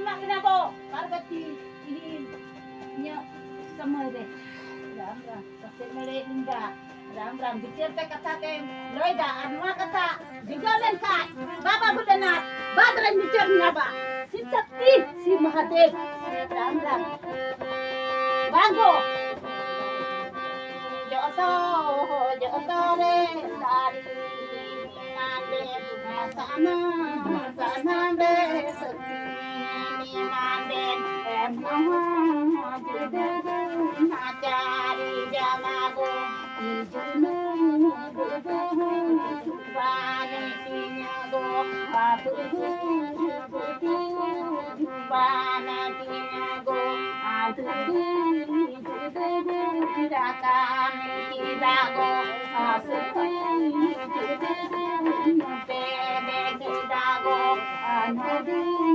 Mak kenapa? Parvati ini nya sama deh. Ram ram. Kasih mere linda. Ram ram. Bicara te kata te. Loida anma kata. Juga lengkap. Baba Budanat. Badran bicara naba. Si Sakti. Si Mahadev. Ram ram. Bago. Joto. Joto re. Dari. Nande. Sana. Sana be. Nimaden Nachari jamago Ijunu Bane tinyago Atu Bane tinyago Atu Rakan kidago Asu Bebe kidago Anu